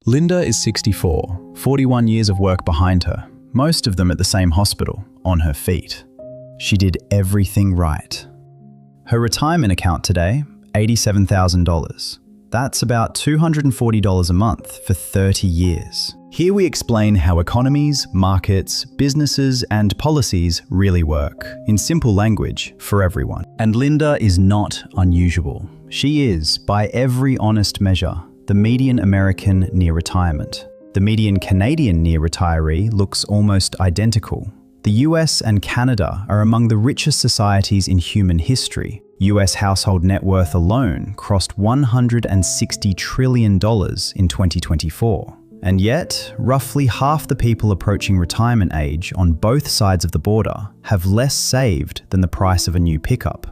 Linda is 64, 41 years of work behind her, most of them at the same hospital, on her feet. She did everything right. Her retirement account today, $87,000. That's about $240 a month for 30 years. Here we explain how economies, markets, businesses, and policies really work, in simple language, for everyone. And Linda is not unusual. She is, by every honest measure, the median American near retirement. The median Canadian near retiree looks almost identical. The US and Canada are among the richest societies in human history. US household net worth alone crossed $160 trillion in 2024. And yet, roughly half the people approaching retirement age on both sides of the border have less saved than the price of a new pickup.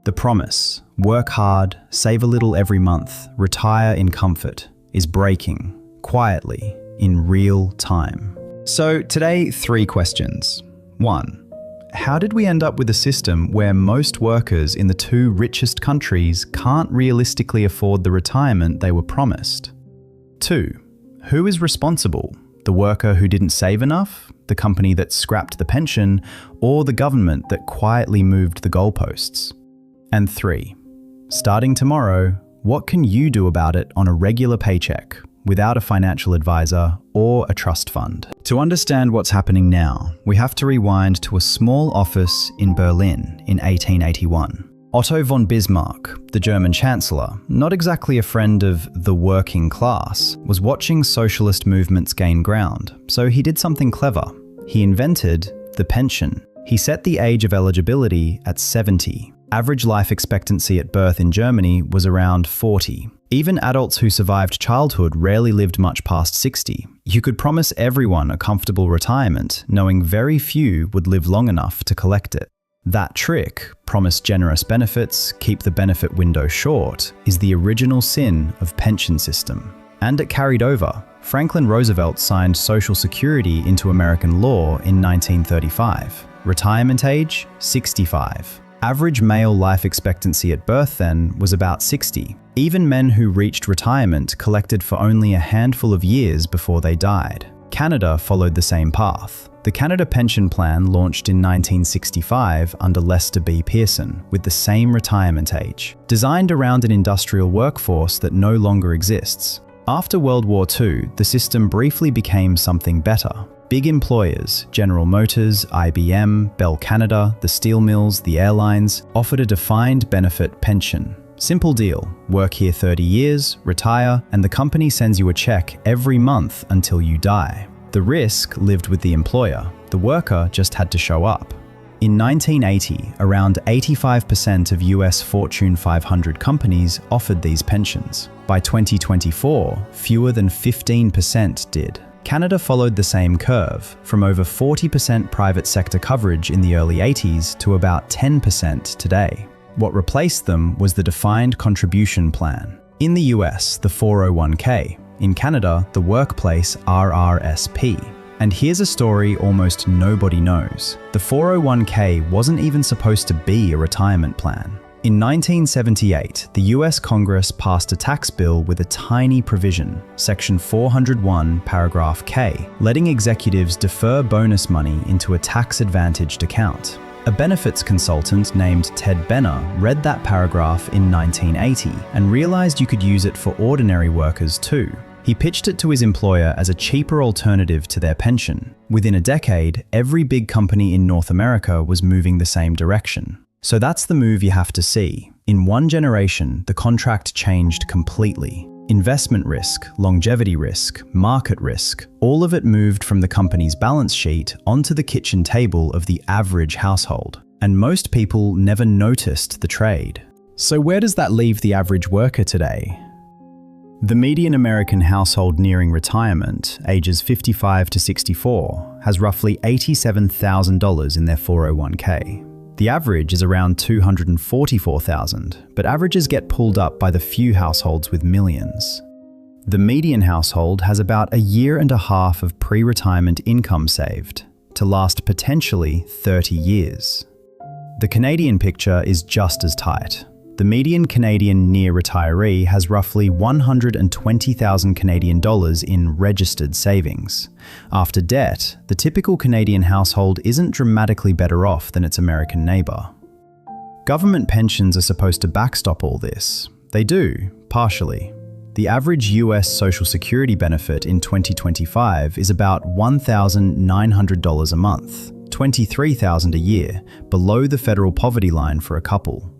The promise, work hard, save a little every month, retire in comfort, is breaking, quietly, in real time. So today, 3 questions. 1. How did we end up with a system where most workers in the 2 richest countries can't realistically afford the retirement they were promised? 2. Who is responsible? The worker who didn't save enough, the company that scrapped the pension, or the government that quietly moved the goalposts? And 3. Starting tomorrow, what can you do about it on a regular paycheck, without a financial advisor or a trust fund? To understand what's happening now, we have to rewind to a small office in Berlin in 1881. Otto von Bismarck, the German chancellor, not exactly a friend of the working class, was watching socialist movements gain ground, so he did something clever. He invented the pension. He set the age of eligibility at 70. Average life expectancy at birth in Germany was around 40. Even adults who survived childhood rarely lived much past 60. You could promise everyone a comfortable retirement, knowing very few would live long enough to collect it. That trick, promise generous benefits, keep the benefit window short, is the original sin of pension system. And it carried over. Franklin Roosevelt signed Social Security into American law in 1935. Retirement age, 65. Average male life expectancy at birth then was about 60. Even men who reached retirement collected for only a handful of years before they died. Canada followed the same path. The Canada Pension Plan launched in 1965 under Lester B. Pearson, with the same retirement age, designed around an industrial workforce that no longer exists. After World War II, the system briefly became something better. Big employers, General Motors, IBM, Bell Canada, the steel mills, the airlines, offered a defined benefit pension. Simple deal, work here 30 years, retire, and the company sends you a check every month until you die. The risk lived with the employer. The worker just had to show up. In 1980, around 85% of US Fortune 500 companies offered these pensions. By 2024, fewer than 15% did. Canada followed the same curve, from over 40% private sector coverage in the early 80s to about 10% today. What replaced them was the defined contribution plan. In the US, the 401k. In Canada, the workplace RRSP. And here's a story almost nobody knows. The 401k wasn't even supposed to be a retirement plan. In 1978, the US Congress passed a tax bill with a tiny provision, Section 401, paragraph K, letting executives defer bonus money into a tax-advantaged account. A benefits consultant named Ted Benna read that paragraph in 1980 and realized you could use it for ordinary workers too. He pitched it to his employer as a cheaper alternative to their pension. Within a decade, every big company in North America was moving the same direction. So that's the move you have to see. In one generation, the contract changed completely. Investment risk, longevity risk, market risk, all of it moved from the company's balance sheet onto the kitchen table of the average household. And most people never noticed the trade. So where does that leave the average worker today? The median American household nearing retirement, ages 55 to 64, has roughly $87,000 in their 401k. The average is around $244,000, but averages get pulled up by the few households with millions. The median household has about a year and a half of pre-retirement income saved, to last potentially 30 years. The Canadian picture is just as tight. The median Canadian near retiree has roughly 120,000 Canadian dollars in registered savings. After debt, the typical Canadian household isn't dramatically better off than its American neighbour. Government pensions are supposed to backstop all this. They do, partially. The average US Social Security benefit in 2025 is about $1,900 a month, $23,000 a year, below the federal poverty line for a couple.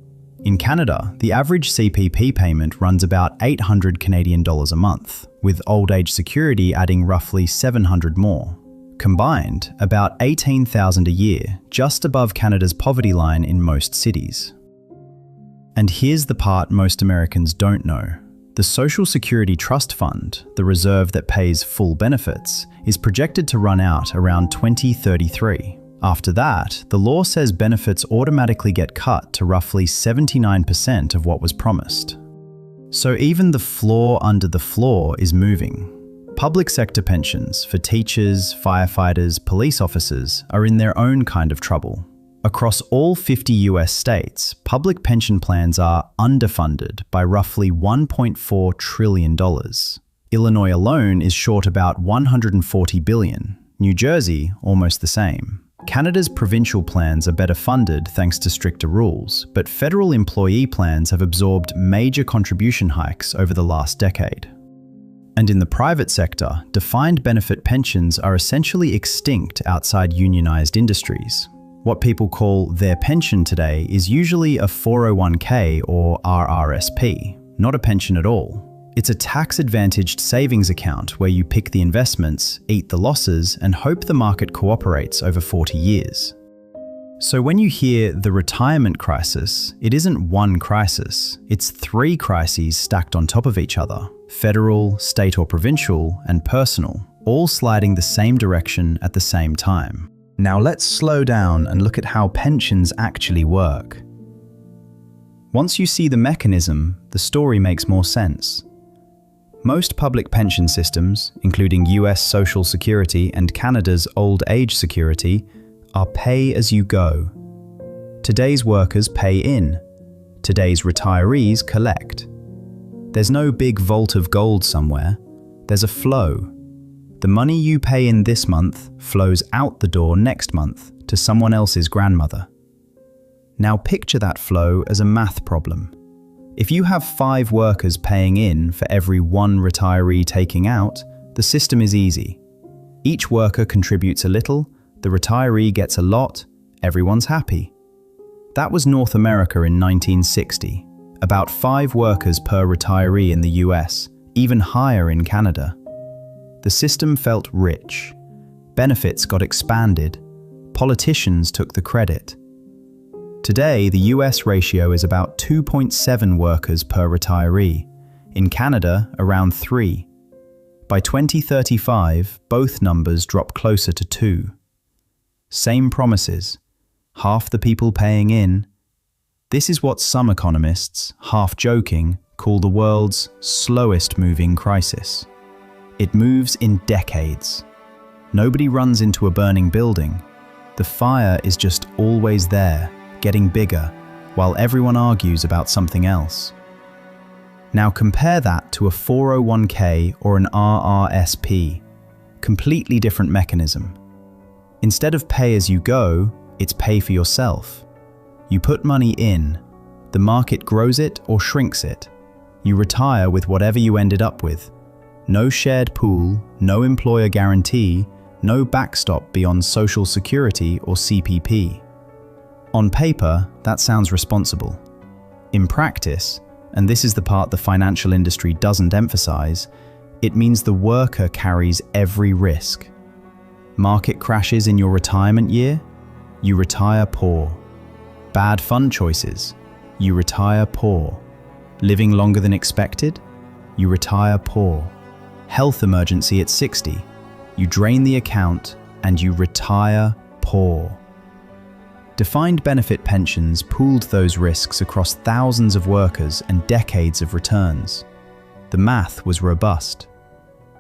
In Canada, the average CPP payment runs about 800 Canadian dollars a month, with old age security adding roughly 700 more. Combined, about 18,000 a year, just above Canada's poverty line in most cities. And here's the part most Americans don't know. The Social Security Trust Fund, the reserve that pays full benefits, is projected to run out around 2033. After that, the law says benefits automatically get cut to roughly 79% of what was promised. So even the floor under the floor is moving. Public sector pensions for teachers, firefighters, police officers are in their own kind of trouble. Across all 50 US states, public pension plans are underfunded by roughly $1.4 trillion. Illinois alone is short about $140 billion. New Jersey, almost the same. Canada's provincial plans are better funded thanks to stricter rules, but federal employee plans have absorbed major contribution hikes over the last decade. And in the private sector, defined benefit pensions are essentially extinct outside unionized industries. What people call their pension today is usually a 401k or RRSP, not a pension at all. It's a tax-advantaged savings account where you pick the investments, eat the losses, and hope the market cooperates over 40 years. So when you hear the retirement crisis, it isn't one crisis, it's 3 crises stacked on top of each other: federal, state or provincial, and personal, all sliding the same direction at the same time. Now let's slow down and look at how pensions actually work. Once you see the mechanism, the story makes more sense. Most public pension systems, including US Social Security and Canada's Old Age Security, are pay-as-you-go. Today's workers pay in. Today's retirees collect. There's no big vault of gold somewhere. There's a flow. The money you pay in this month flows out the door next month to someone else's grandmother. Now picture that flow as a math problem. If you have 5 workers paying in for every 1 retiree taking out, the system is easy. Each worker contributes a little, the retiree gets a lot, everyone's happy. That was North America in 1960. About 5 workers per retiree in the US, even higher in Canada. The system felt rich. Benefits got expanded. Politicians took the credit. Today, the US ratio is about 2.7 workers per retiree. In Canada, around 3. By 2035, both numbers drop closer to 2. Same promises. Half the people paying in. This is what some economists, half joking, call the world's slowest moving crisis. It moves in decades. Nobody runs into a burning building. The fire is just always there, getting bigger, while everyone argues about something else. Now compare that to a 401k or an RRSP. Completely different mechanism. Instead of pay as you go, it's pay for yourself. You put money in. The market grows it or shrinks it. You retire with whatever you ended up with. No shared pool, no employer guarantee, no backstop beyond Social Security or CPP. On paper, that sounds responsible. In practice, and this is the part the financial industry doesn't emphasize, it means the worker carries every risk. Market crashes in your retirement year, you retire poor. Bad fund choices, you retire poor. Living longer than expected, you retire poor. Health emergency at 60, you drain the account and you retire poor. Defined benefit pensions pooled those risks across thousands of workers and decades of returns. The math was robust.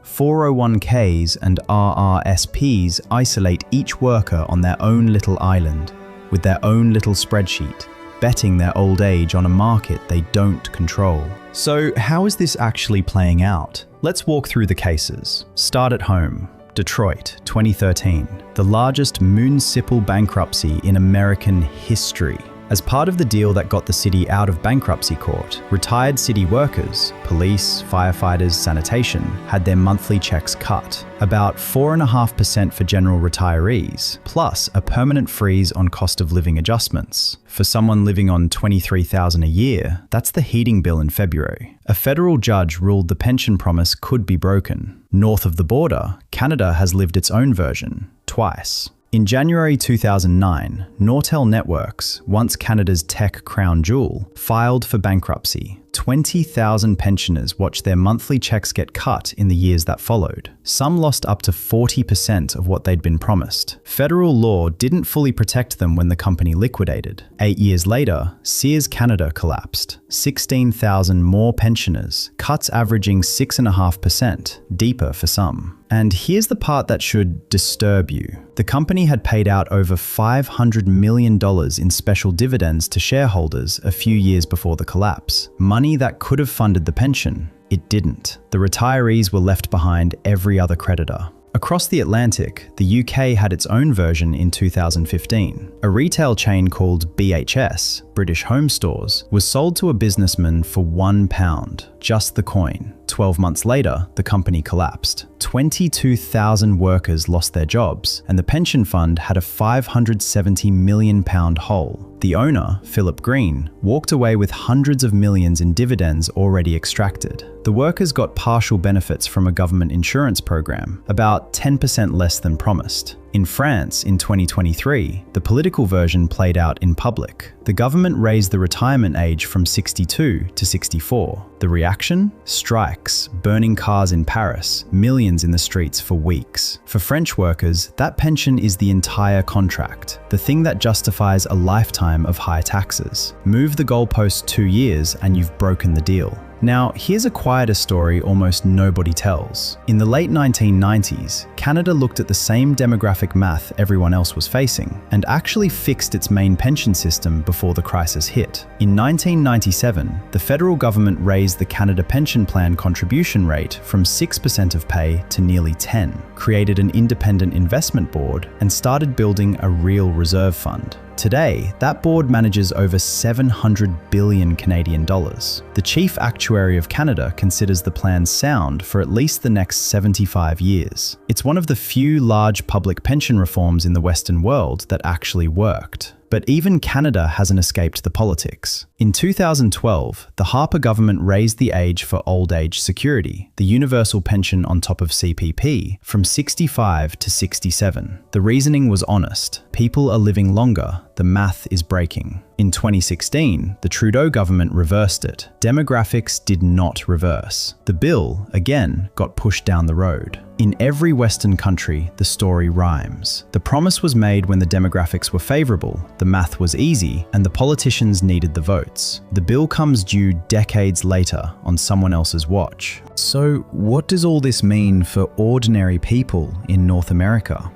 401ks and RRSPs isolate each worker on their own little island, with their own little spreadsheet. betting their old age on a market they don't control. So how is this actually playing out? Let's walk through the cases. Start at home. Detroit, 2013, the largest municipal bankruptcy in American history. As part of the deal that got the city out of bankruptcy court, retired city workers, police, firefighters, sanitation, had their monthly checks cut. About 4.5% for general retirees, plus a permanent freeze on cost of living adjustments. For someone living on $23,000 a year, that's the heating bill in February. A federal judge ruled the pension promise could be broken. North of the border, Canada has lived its own version, twice. In January 2009, Nortel Networks, once Canada's tech crown jewel, filed for bankruptcy. 20,000 pensioners watched their monthly checks get cut in the years that followed. Some lost up to 40% of what they'd been promised. Federal law didn't fully protect them when the company liquidated. 8 years later, Sears Canada collapsed. 16,000 more pensioners, cuts averaging 6.5%, deeper for some. And here's the part that should disturb you. The company had paid out over $500 million in special dividends to shareholders a few years before the collapse. Money that could have funded the pension. It didn't. The retirees were left behind every other creditor. Across the Atlantic, the UK had its own version in 2015. A retail chain called BHS, British Home Stores, was sold to a businessman for £1, just the coin. 12 months later, the company collapsed. 22,000 workers lost their jobs, and the pension fund had a £570 million hole. The owner, Philip Green, walked away with hundreds of millions in dividends already extracted. The workers got partial benefits from a government insurance program, about 10% less than promised. In France, in 2023, the political version played out in public. The government raised the retirement age from 62 to 64. The reaction? Strikes, burning cars in Paris, millions in the streets for weeks. For French workers, that pension is the entire contract, the thing that justifies a lifetime of high taxes. Move the goalpost 2 years and you've broken the deal. Now, here's a quieter story almost nobody tells. In the late 1990s, Canada looked at the same demographic math everyone else was facing and actually fixed its main pension system before the crisis hit. In 1997, the federal government raised the Canada Pension Plan contribution rate from 6% of pay to nearly 10%, created an independent investment board, and started building a real reserve fund. Today, that board manages over 700 billion Canadian dollars. The chief actuary of Canada considers the plan sound for at least the next 75 years. It's one of the few large public pension reforms in the Western world that actually worked. But even Canada hasn't escaped the politics. In 2012, the Harper government raised the age for old age security, the universal pension on top of CPP, from 65 to 67. The reasoning was honest. People are living longer. The math is breaking. In 2016, the Trudeau government reversed it. Demographics did not reverse. The bill, again, got pushed down the road. In every Western country, the story rhymes. The promise was made when the demographics were favorable, the math was easy, and the politicians needed the votes. The bill comes due decades later on someone else's watch. So, what does all this mean for ordinary people in North America?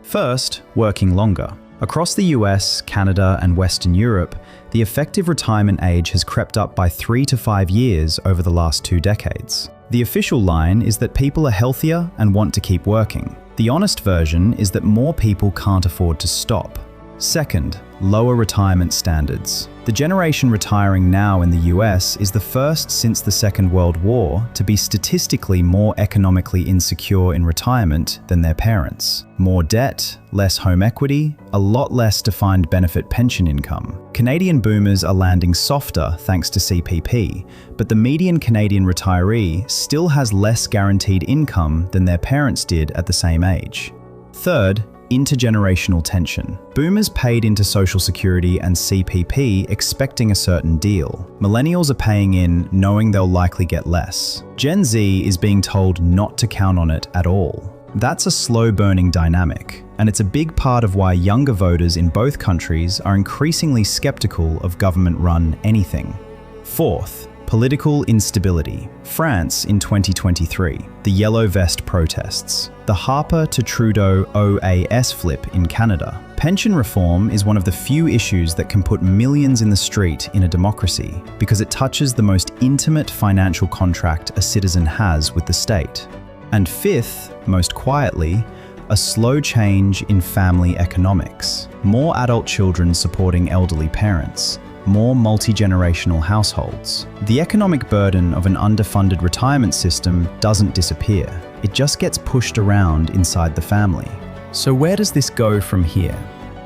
First, working longer. Across the US, Canada, and Western Europe, the effective retirement age has crept up by 3 to 5 years over the last 2 decades. The official line is that people are healthier and want to keep working. The honest version is that more people can't afford to stop. Second, lower retirement standards. The generation retiring now in the US is the first since the Second World War to be statistically more economically insecure in retirement than their parents. More debt, less home equity, a lot less defined benefit pension income. Canadian boomers are landing softer thanks to CPP, but the median Canadian retiree still has less guaranteed income than their parents did at the same age. Third, intergenerational tension. Boomers paid into Social Security and CPP expecting a certain deal. Millennials are paying in knowing they'll likely get less. Gen Z is being told not to count on it at all. That's a slow-burning dynamic, and it's a big part of why younger voters in both countries are increasingly skeptical of government-run anything. Fourth, Political instability. France in 2023. The Yellow Vest protests. The Harper to Trudeau OAS flip in Canada. Pension reform is one of the few issues that can put millions in the street in a democracy because it touches the most intimate financial contract a citizen has with the state. And fifth, most quietly, a slow change in family economics. More adult children supporting elderly parents. More multi-generational households. The economic burden of an underfunded retirement system doesn't disappear. It just gets pushed around inside the family. So where does this go from here?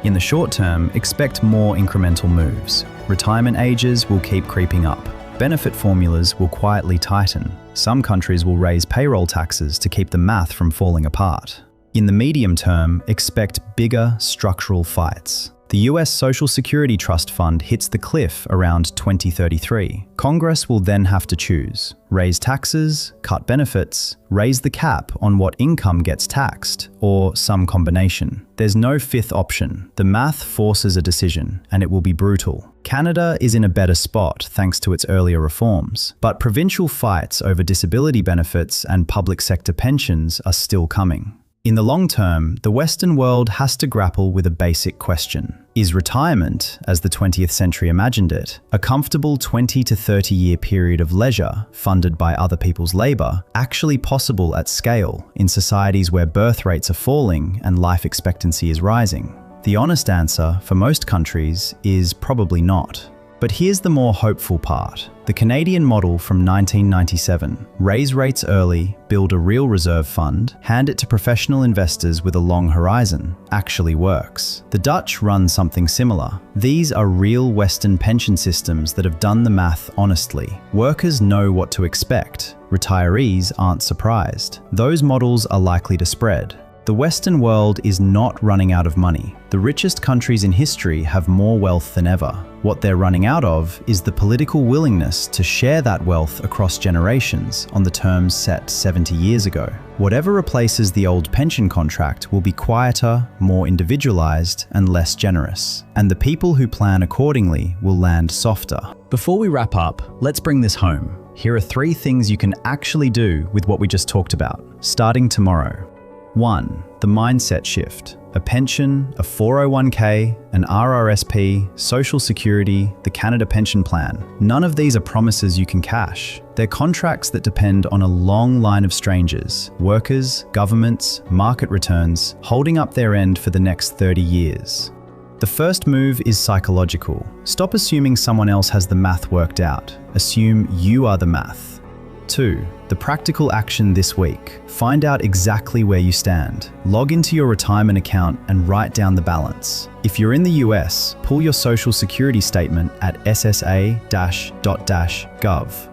In the short term, expect more incremental moves. Retirement ages will keep creeping up. Benefit formulas will quietly tighten. Some countries will raise payroll taxes to keep the math from falling apart. In the medium term, expect bigger structural fights. The US Social Security Trust Fund hits the cliff around 2033. Congress will then have to choose: raise taxes, cut benefits, raise the cap on what income gets taxed, or some combination. There's no fifth option. The math forces a decision, and it will be brutal. Canada is in a better spot thanks to its earlier reforms, but provincial fights over disability benefits and public sector pensions are still coming. In the long term, the Western world has to grapple with a basic question. Is retirement, as the 20th century imagined it, a comfortable 20 to 30-year period of leisure funded by other people's labor, actually possible at scale in societies where birth rates are falling and life expectancy is rising? The honest answer for most countries is probably not. But here's the more hopeful part. The Canadian model from 1997, raise rates early, build a real reserve fund, hand it to professional investors with a long horizon, actually works. The Dutch run something similar. These are real Western pension systems that have done the math honestly. Workers know what to expect. Retirees aren't surprised. Those models are likely to spread. The Western world is not running out of money. The richest countries in history have more wealth than ever. What they're running out of is the political willingness to share that wealth across generations on the terms set 70 years ago. Whatever replaces the old pension contract will be quieter, more individualized, and less generous. And the people who plan accordingly will land softer. Before we wrap up, let's bring this home. Here are 3 things you can actually do with what we just talked about, starting tomorrow. 1. The mindset shift. A pension, a 401k, an RRSP, Social Security, the Canada Pension Plan. None of these are promises you can cash. They're contracts that depend on a long line of strangers, workers, governments, market returns, holding up their end for the next 30 years. The first move is psychological. Stop assuming someone else has the math worked out. Assume you are the math. 2. The practical action this week. Find out exactly where you stand. Log into your retirement account and write down the balance. If you're in the US, pull your Social Security statement at ssa-.gov.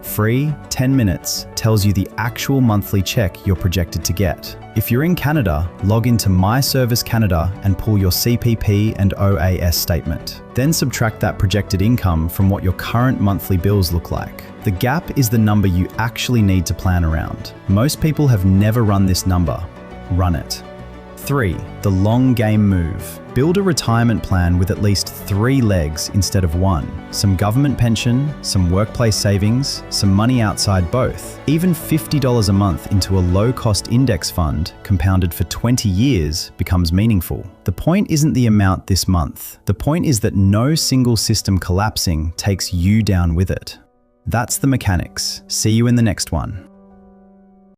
Free, 10 minutes, tells you the actual monthly check you're projected to get. If you're in Canada, log into My Service Canada and pull your CPP and OAS statement. Then subtract that projected income from what your current monthly bills look like. The gap is the number you actually need to plan around. Most people have never run this number. Run it. 3. The long game move. Build a retirement plan with at least 3 legs instead of 1. Some government pension, some workplace savings, some money outside both. Even $50 a month into a low-cost index fund compounded for 20 years becomes meaningful. The point isn't the amount this month. The point is that no single system collapsing takes you down with it. That's the mechanics. See you in the next one.